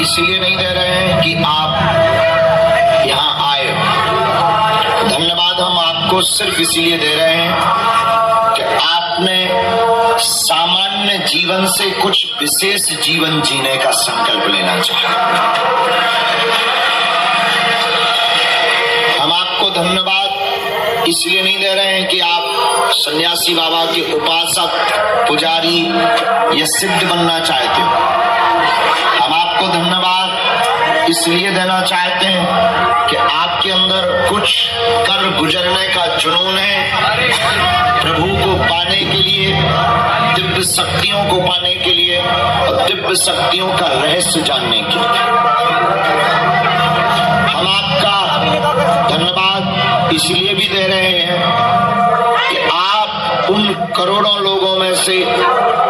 इसलिए नहीं दे रहे हैं कि आप यहाँ आए। धन्यवाद हम आपको सिर्फ इसलिए दे रहे हैं कि आपने सामान्य जीवन से कुछ विशेष जीवन जीने का संकल्प लेना चाहा। हम आपको धन्यवाद इसलिए नहीं दे रहे हैं कि आप सन्यासी बाबा के उपासक, पुजारी या सिद्ध बनना चाहते हो। हम आपको धन्यवाद इसलिए देना चाहते हैं कि आपके अंदर कुछ कर गुजरने का जुनून है, प्रभु को पाने के लिए, दिव्य शक्तियों को पाने के लिए और दिव्य शक्तियों का रहस्य जानने के लिए। हम आपका धन्यवाद इसलिए भी दे रहे हैं कि आप उन करोड़ों लोगों में से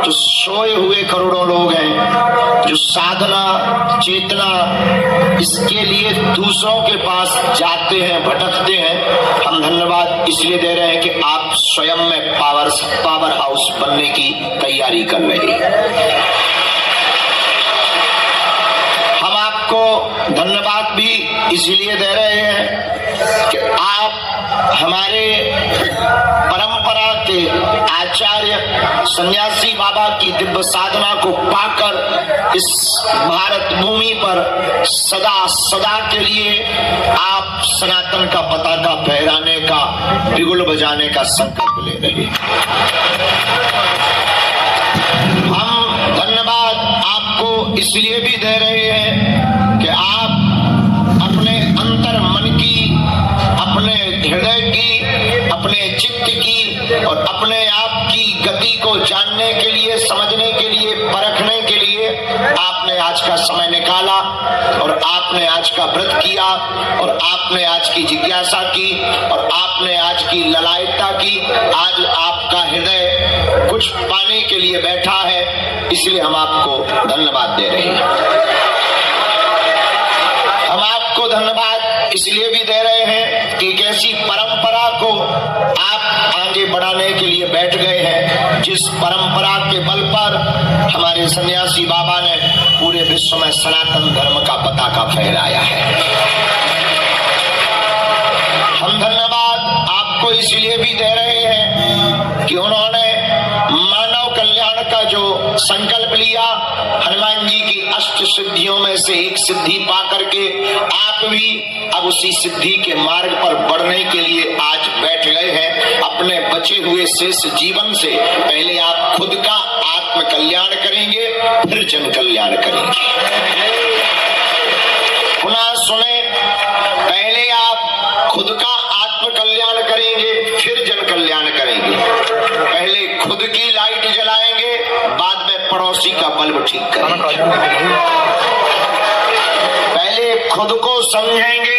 जो सोए हुए करोड़ों लोग हैं, जो साधना चेतना इसके लिए दूसरों के पास जाते हैं, भटकते हैं, हम धन्यवाद इसलिए दे रहे हैं कि आप स्वयं में पावर हाउस बनने की तैयारी कर रहे हैं। हम आपको धन्यवाद भी इसलिए दे रहे हैं कि आप हमारे परंपरा के आचार्य सन्यासी बाबा की दिव्य साधना को पाकर इस भारत भूमि पर सदा सदा के लिए आप सनातन का पताका फहराने का, बिगुल बजाने का संकल्प ले रहे हैं। हम धन्यवाद आपको इसलिए भी दे रहे हैं कि आप अपने अंतर मन की, अपने हृदय की, अपने चित्त की और अपने आप की गति को जानने के लिए, समझने के लिए, परखने के लिए आपने आज का समय निकाला और आपने आज का व्रत किया और आपने आज की जिज्ञासा की और आपने आज की ललायता की। आज आपका हृदय कुछ पाने के लिए बैठा है, इसलिए हम आपको धन्यवाद दे रहे हैं। हम आपको धन्यवाद इसलिए भी दे रहे हैं कि एक ऐसी परंपरा को आप आगे बढ़ाने के लिए बैठ गए हैं, जिस परंपरा के बल पर हमारे सन्यासी बाबा ने पूरे विश्व में सनातन धर्म का पताका फहराया है। हम धन्यवाद आपको इसलिए भी दे रहे हैं कि उन्होंने मानव कल्याण का जो संकल्प लिया, हनुमान जी की अष्ट सिद्धियों में से एक सिद्धि पा करके आप भी अब उसी सिद्धि के मार्ग पर बढ़ने के लिए आज बैठ गए हैं। अपने बचे हुए शेष जीवन से पहले आप खुद का आत्म कल्याण करेंगे, फिर जन कल्याण करेंगे। पुनः सुने, पहले आप खुद का आत्म कल्याण करेंगे, फिर जन कल्याण करेंगे। पहले खुद की लाइट जलाएंगे, बाद में पड़ोसी का बल्ब ठीक करेंगे। पहले खुद को समझेंगे,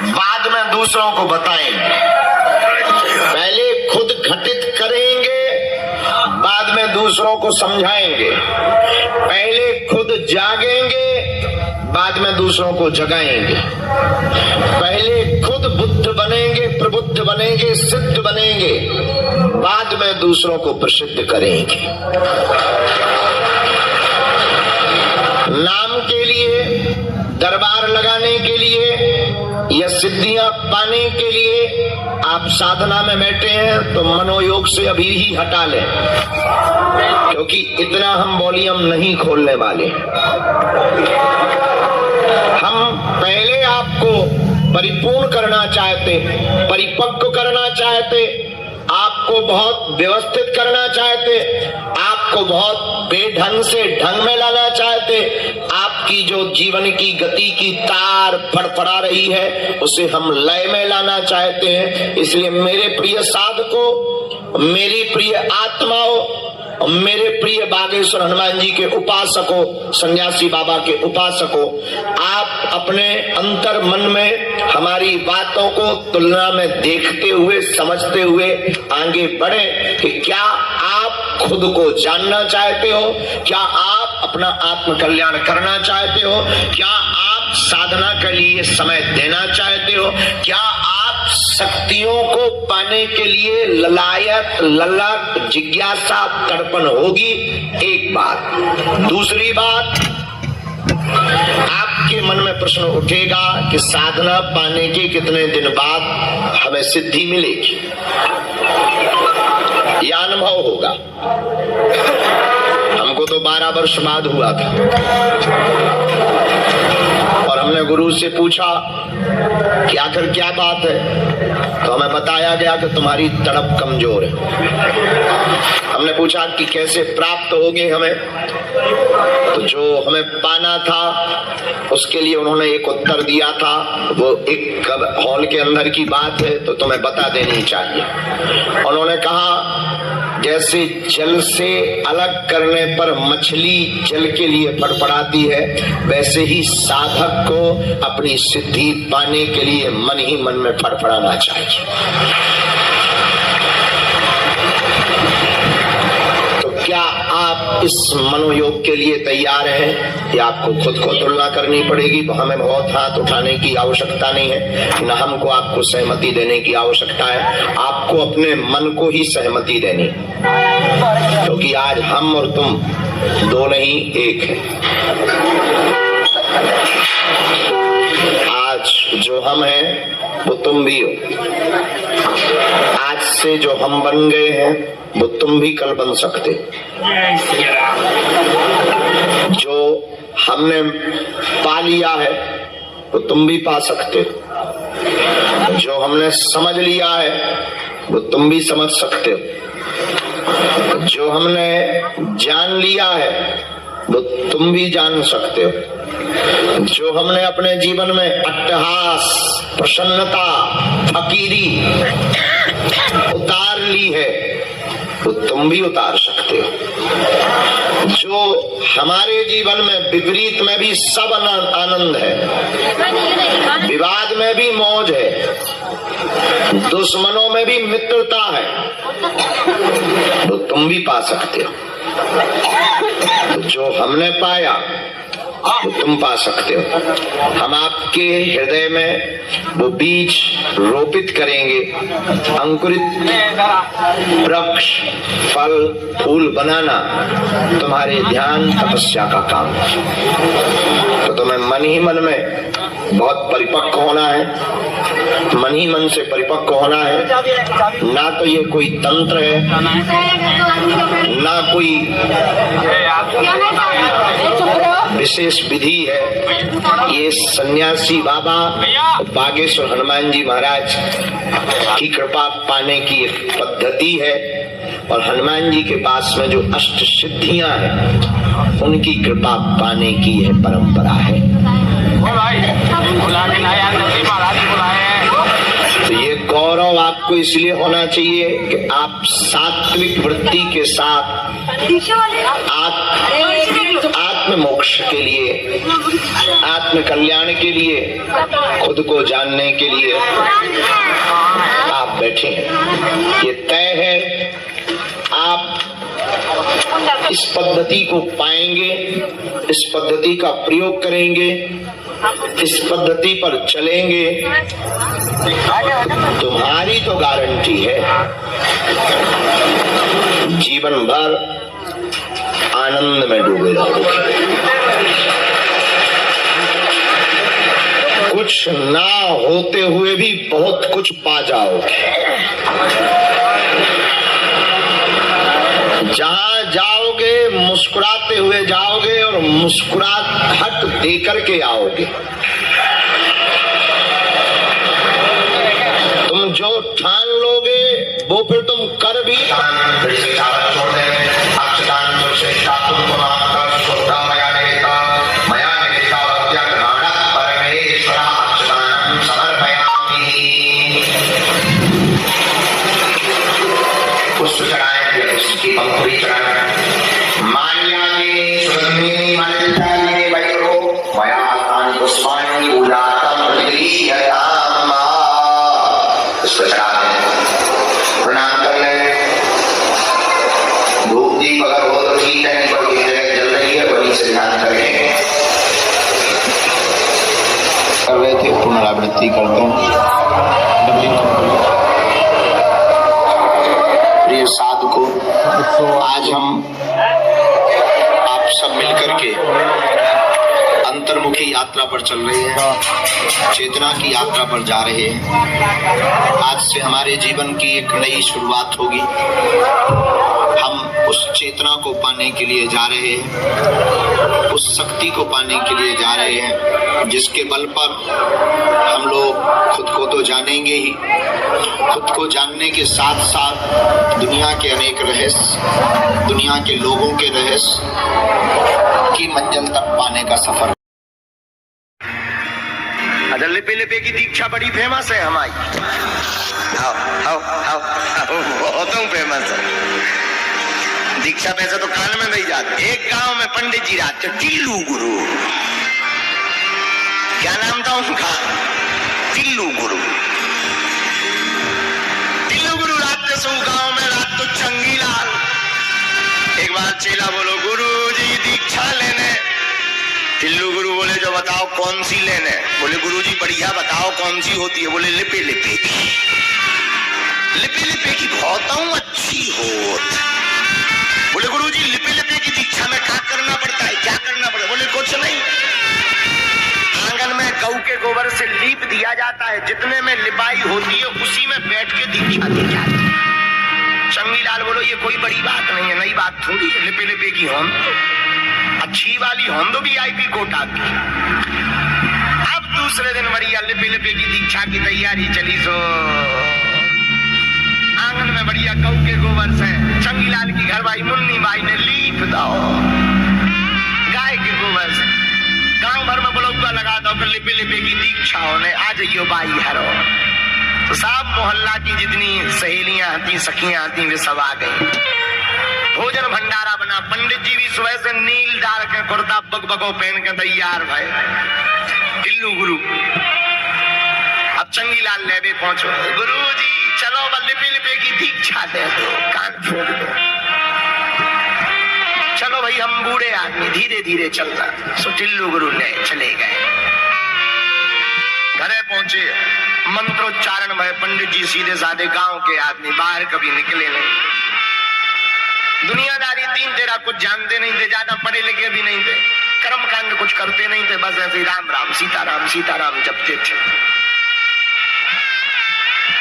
बाद में दूसरों को बताएंगे। पहले खुद घटित करेंगे, बाद में दूसरों को समझाएंगे। पहले खुद जागेंगे, बाद में दूसरों को जगाएंगे। पहले खुद बुद्ध बनेंगे, प्रबुद्ध बनेंगे, सिद्ध बनेंगे, बाद में दूसरों को प्रसिद्ध करेंगे। नाम के लिए, दरबार लगाने के लिए या सिद्धियां पाने के लिए आप साधना में बैठे हैं तो मनोयोग से अभी ही हटा लें, क्योंकि इतना हम वॉल्यूम नहीं खोलने वाले। हम पहले आपको परिपूर्ण करना चाहते, परिपक्व करना चाहते, आपको बहुत व्यवस्थित करना चाहते, आपको बहुत बेढंग से ढंग में लाना चाहते। आपकी जो जीवन की गति की तार फड़फड़ा रही है उसे हम लय में लाना चाहते हैं। इसलिए मेरे प्रिय साधकों, मेरी प्रिय आत्माओं, मेरे प्रिय बागेश्वर हनुमान जी के उपासकों, सन्यासी बाबा के उपासकों, आप अपने अंतर मन में हमारी बातों को तुलना में देखते हुए, समझते हुए आगे बढ़े कि क्या आप खुद को जानना चाहते हो, क्या आप अपना आत्म कल्याण करना चाहते हो, क्या आप साधना के लिए समय देना चाहते हो, क्या आप शक्तियों को पाने के लिए ललायत, ललक, जिज्ञासा, तड़पन होगी। एक बात। दूसरी बात, प्रश्न उठेगा कि साधना पाने के कितने दिन बाद हमें सिद्धि मिलेगी, यह अनुभव होगा। हमको तो 12 वर्ष बाद हुआ था और हमने गुरु से पूछा कि आखिर क्या बात है, तो हमें बताया गया कि तुम्हारी तड़प कमजोर है। हमने पूछा कि कैसे प्राप्त होगे हमें, तो जो हमें पाना था उसके लिए उन्होंने एक उत्तर दिया था, वो एक हॉल के अंदर की बात है तो तुम्हें बता देनी चाहिए। उन्होंने कहा जैसे जल से अलग करने पर मछली जल के लिए फड़फड़ाती है, वैसे ही साधक को अपनी सिद्धि पाने के लिए मन ही मन में फड़फड़ाना चाहिए। तो क्या आप इस मनोयोग के लिए तैयार हैं या आपको खुद को तुलना करनी पड़ेगी? हमें बहुत हाथ उठाने की आवश्यकता नहीं है, न हमको आपको सहमति देने की आवश्यकता है, आपको अपने मन को ही सहमति देनी, क्योंकि आज हम और तुम दो नहीं एक है। आज जो हम हैं वो तुम भी हो। आज से जो हम बन गए हैं वो तुम भी कल बन सकते। जो हमने पा लिया है वो तुम भी पा सकते। जो हमने समझ लिया है वो तुम भी समझ सकते हो। जो हमने जान लिया है वो तुम भी जान सकते हो। जो हमने अपने जीवन में अट्टहास, प्रसन्नता, फकीरी उतार ली है वो तुम भी उतार सकते हो। जो हमारे जीवन में विपरीत में भी सब आनंद है, विवाद में भी मौज है, दुश्मनों में भी मित्रता है, वो तुम भी पा सकते हो। जो हमने पाया वो तुम पा सकते हो। हम आपके हृदय में वो बीज रोपित करेंगे, अंकुरित वृक्ष फल फूल बनाना तुम्हारे ध्यान तपस्या का काम। तो तुम्हें मन ही मन में बहुत परिपक्व होना है, मन ही मन से परिपक्व होना है। ना तो ये कोई तंत्र है, ना कोई विशेष विधि है। ये सन्यासी बाबा बागेश्वर हनुमान जी महाराज की कृपा पाने की एक पद्धति है, और हनुमान जी के पास में जो अष्ट सिद्धियां हैं उनकी कृपा पाने की यह परंपरा है। तो ये गौरव आपको इसलिए होना चाहिए कि आप सात्विक वृत्ति के साथ आत्म मोक्ष के लिए, आत्म कल्याण के लिए, खुद को जानने के लिए आप बैठे हैं। ये तय है आप इस पद्धति को पाएंगे, इस पद्धति का प्रयोग करेंगे, इस पद्धति पर चलेंगे, तुम्हारी तो गारंटी है जीवन भर आनंद में डूबे रहोगे। कुछ ना होते हुए भी बहुत कुछ पा जाओगे। जहां जाओगे मुस्कुराते हुए जाओगे और मुस्कुराहट देकर के आओगे। तुम जो ठान लोगे वो फिर तुम कर भी प्रणाम कर ले। धूप दीप अगर हो तो ठीक है, नहीं कोई जगह जल रही है वहीं से ध्यान करें। कर रहे थे पुनरावृत्ति करते हैं। प्रिय साधको, आज हम आप सब मिलकर के अंतर्मुखी यात्रा पर चल रहे हैं, चेतना की यात्रा पर जा रहे हैं। आज से हमारे जीवन की एक नई शुरुआत होगी। हम उस चेतना को पाने के लिए जा रहे हैं, उस शक्ति को पाने के लिए जा रहे हैं, जिसके बल पर हम लोग खुद को तो जानेंगे ही, खुद को जानने के साथ साथ दुनिया के अनेक रहस्य, दुनिया के लोगों के रहस्य की मंजिल तक पाने का सफर। अच्छा, लिपे लिपे की दीक्षा बड़ी फेमस है हमारी। बहुत फेमस है दीक्षा। वैसे तो कान में नहीं जाती। एक गांव में पंडित जी रहते, टिल्लू गुरु। क्या नाम था उनका? टिल्लू गुरु। टिल्लू गुरु रात सो गांव में रात तो चंगी लाल। एक बार चेला बोलो, गुरु जी दीक्षा लेने। टिल्लू गुरु बोले, जो बताओ कौन सी लेने? बोले, गुरु जी बढ़िया बताओ कौन सी होती है? बोले, लिपे लिपे की। लिपे लिपे की बहुत अच्छी होत। बोले, गुरु जी लिपे लिपे की दीक्षा में क्या करना पड़ता है? क्या करना पड़ता है? बोले, कुछ नहीं, आंगन में गऊ के गोबर से लीप दिया जाता है, जितने में लिपाई होती है उसी में बैठ के दीक्षा दी जाती है। चंगी लाल बोलो, ये कोई बड़ी बात नहीं है, नई बात थोड़ी है। लिपे लिपे की होम अच्छी वाली होम दो VIP कोटा की। अब दूसरे दिन बढ़िया लिपे लिपे की दीक्षा की तैयारी चली। सो आंगन में बढ़िया गऊ के गोबर से चंगी लाल की घरवाई मुन्नी बाई ने लीप दो गाय के गोबर से। गांव भर में ब्लॉगा लगा दो कि लिपे लिपे की दीक्षा होने आ जाइयो बाई हरो। तो सब मोहल्ला की जितनी सहेलियां आती, सखियां आती, वे सब आ गई। भोजन भंडारा बना। पंडित जी भी सुबह से नील डाल के कुर्ता बगबगो पहन के तैयार भाई। टिल्लू गुरु अब चंगी लाल लेवे पहुंचो। गुरु जी चलो लिपे लिपे की दीक्षा दे दो, कान फोड़ दो। चलो भाई, हम बूढ़े आदमी धीरे धीरे चलता। सो टिल्लू गुरु ले चले गए। घरे पहुंचे, मंत्रोच्चारण भय। पंडित जी सीधे साधे गांव के आदमी, बाहर कभी निकले नहीं। दुनियादारी तीन तेरा कुछ जानते नहीं थे, ज्यादा पढ़े लिखे भी नहीं थे, कर्म कांड कुछ करते नहीं थे, बस ऐसे राम राम सीताराम जपते थे।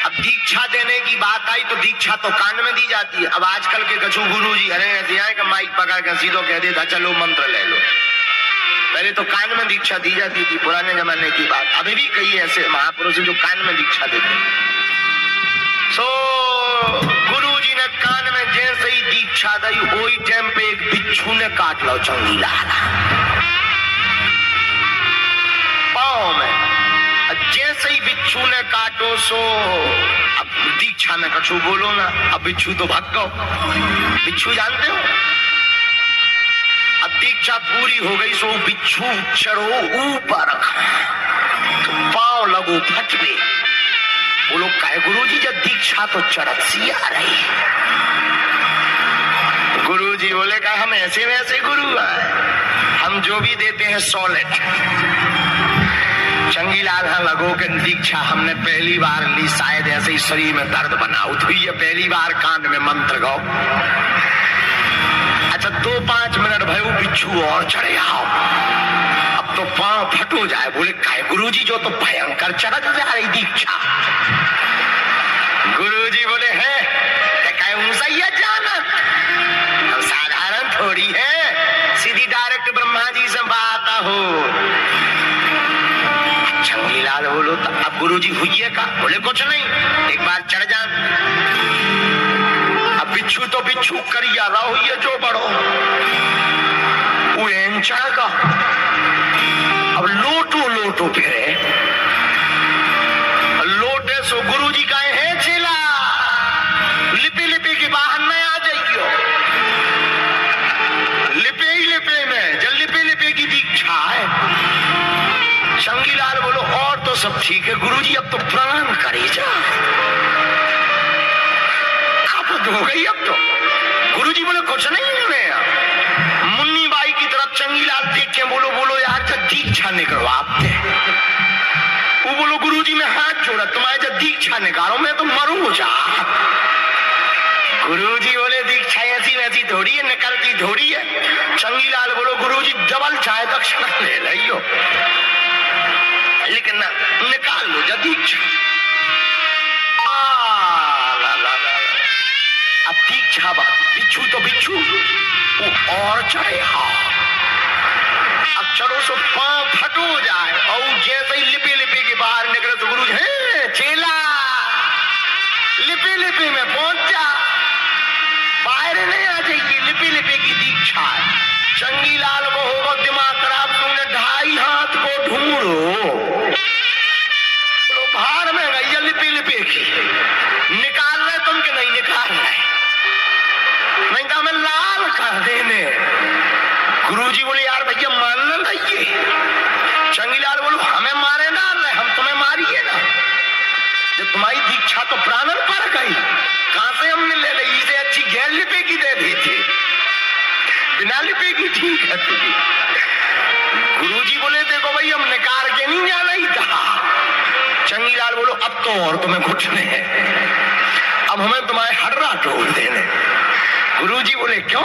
अब दीक्षा देने की बात आई तो दीक्षा तो कान में दी जाती है। अब आजकल के कछु गुरु जी अरे ऐसे आए कि माइक पकड़ कर सीधो कह देता चलो मंत्र ले लो। पहले तो कान में दीक्षा दी जाती थी, पुराने जमाने की बात। अभी भी कई ऐसे महापुरुष जो कान में दीक्षा देते। सो गुरुजी ने कान में जैसे ही दीक्षा दी, वही टाइम पे एक बिच्छू ने काट लो चंगी लाल पांव में। जैसे ही बिच्छू ने काटो सो अब दीक्षा में कछु बोलो ना। अब बिच्छू तो भाग गो। बिच्छू जानते हो? अब दीक्षा पूरी हो गई सो बिच्छू चढ़ो ऊपर, तो पांव लगो फटवे। बोलो काय गुरुजी, जब दीक्षा तो चढ़त सी आ रही। गुरुजी बोले का हम ऐसे वैसे गुरु है, हम जो भी देते हैं सॉलिड। चंगी लाल हाँ लगो के दीक्षा हमने पहली बार ली, शायद ऐसे ही शरीर में दर्द बनाओ तो ये पहली बार कान में मंत्र गाओ। अच्छा 2-5 मिनट भयो, बिच्छू और चढ़े आओ। अब तो पांव फटो जाए। बोले काय गुरुजी, जो तो भयंकर चढ़त जा रही दीक्षा। गुरुजी बोले है काय ऊंचा ही जाना, हम साधारण थोड़ी है, सीधी डायरेक्ट ब्रह्मा जी से बात हो। चंगी लाल बोलो तो अब गुरुजी हुई का? बोले कुछ नहीं, एक बार चढ़ जा। अब बिच्छू तो बिच्छू करिया रहा हुई है जो बड़ो वो चढ़ेगा। अब लोटो लोटो फिरे लोटे सो गुरुजी का है चेला लिपे लिपे के बाहर न आ जाइयो। लिपे ही लिपे में जल लिपे लिपे की दीक्षा है। चंगी लाल बोलो और तो सब ठीक है गुरुजी, अब तो प्रणाम करे जा। आपद हो गई अब तो। गुरुजी बोले कुछ नहीं है। मुन्नी बाई की तरफ चंगी लाल देख के बोलो बोलो यार जब दीक्षा निकलो आपने। वो बोलो गुरुजी मैं हाथ जोड़ा, तुम्हारे जब दीक्षा निकालो मैं तो मरू जा। गुरुजी बोले दीक्षा ऐसी वैसी थोड़ी है, निकलती थोड़ी है। चंगी लाल बोलो गुरुजी डबल चाहे दक्षिणा ले लियो। बिच्छू तो बिच्छू वो और चढ़े। हाँ अक्षरों से पांव फटो जाए और जैसे ही लिपे लिपे के बाहर निकले तो गुरु जी चेला लिपे लिपे में पहुंच जा, बाहर नहीं आ जाइए, लिपे लिपे की दीक्षा है। चंगी लाल को होगा दिमाग खराब, तुमने 2.5 हाथ को ढूंढो तो बाहर में गई लिपे लिपे की, निकाल रहे तुम के नहीं निकाल रहे, नहीं तो हमें लाल कर देने। गुरुजी बोले यार भैया मानना नहीं, चंगीलाल बोलो हमें मारे डाल रहे, हम तुम्हें मारिए ना, जब तुम्हारी दीक्षा तो प्राणन पर गई, कहां से हमने ले ली, इसे अच्छी गैर लिपे की दे दी थी, बिना लिपे की ठीक है तुझी। गुरुजी बोले देखो भाई हम निकाल के नहीं जाना ही था। चंगीलाल बोलो अब तो और तुम्हें घुटने हैं, अब हमें तुम्हारे हर्रा तोड़ देने। गुरुजी बोले क्यों?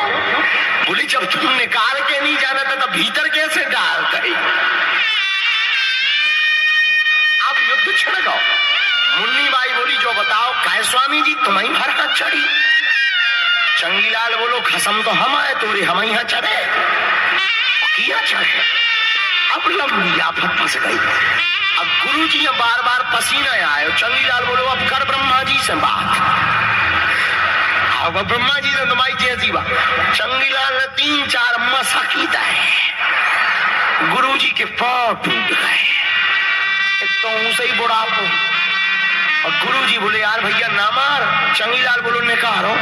बोले जब तुम निकाल के नहीं जाना था तो भीतर कैसे डाल गई? अब युद्ध छिड़ गया। मुन्नी बाई बोली जो बताओ काय स्वामी जी तुम्हारी हर हाथ चढ़ी? चंगीलाल बोलो खसम तो हम आए तोरे, हम यहाँ चढ़े किया चढ़े। अब लंबी आफत फंस गई। अब गुरुजी बार बार पसीना आए। चंगीलाल बोलो अब कर ब्रह्मा जी से बात। अब ब्रह्मा जी ने तुम्हारी जैसी बात। चंगीलाल ने 3-4 मसा कीता है, गुरुजी के पांव टूट गए, एक तो उसे ही बुढ़ापो। और गुरुजी बोले यार भैया ना मार। चंगीलाल बोलो निकारो।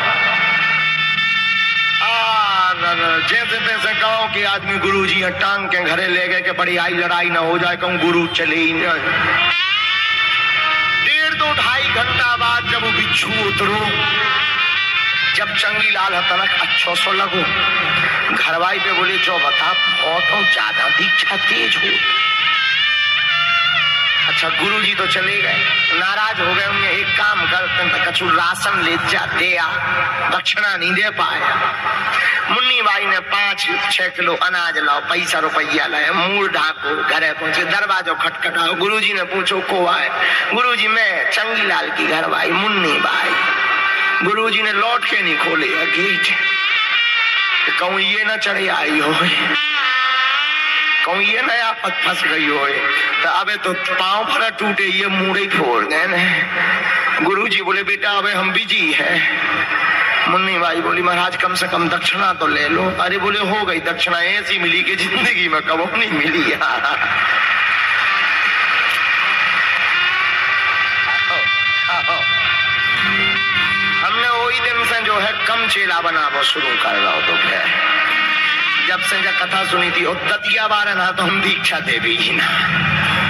जैसे तैसे गांव के आदमी गुरुजी टांग के घरे ले गए कि बड़ी आई लड़ाई ना हो जाए, कहूं गुरु चले ही ना। 1.5-2 घंटा बाद जब वो बिच्छू उतरो, जब चंगीलाल तनक अच्छो सो लगो, घरवाई पे बोले जो बता बहुत ज्यादा दीक्षा तेज हो। अच्छा गुरुजी तो चले गए, नाराज हो गए होंगे, एक काम कर कछु राशन ले जा दे आ, दक्षिणा नहीं दे पाया। मुन्नी बाई ने 5-6 किलो अनाज लाओ, पैसा रुपया लाए, मूल ढाको, घरे पहुंचे, दरवाजो खटखटाओ। गुरुजी ने पूछो को आए? गुरुजी मैं चंगीलाल की घरवाई मुन्नी बाई। गुरुजी ने लौट के नहीं खोले गेट, कहूं ये ना चढ़े आई हो, कहूं ये नया पत फंस गई हो, तो अबे तो पांव भरा टूटे, ये मुड़े फोड़ गए न। गुरुजी बोले बेटा अबे हम बिजी है। मुन्नी बाई बोली महाराज कम से कम दक्षिणा तो ले लो। अरे बोले हो गई दक्षिणा, ऐसी मिली कि जिंदगी में कबो नहीं मिली यार। हमने वही दिन से जो है कम चेला बनाना शुरू कर रहा हो, तो फिर जब से जब कथा सुनी थी उद्दतिया बार ना तो हम दीक्षा देवी ही ना।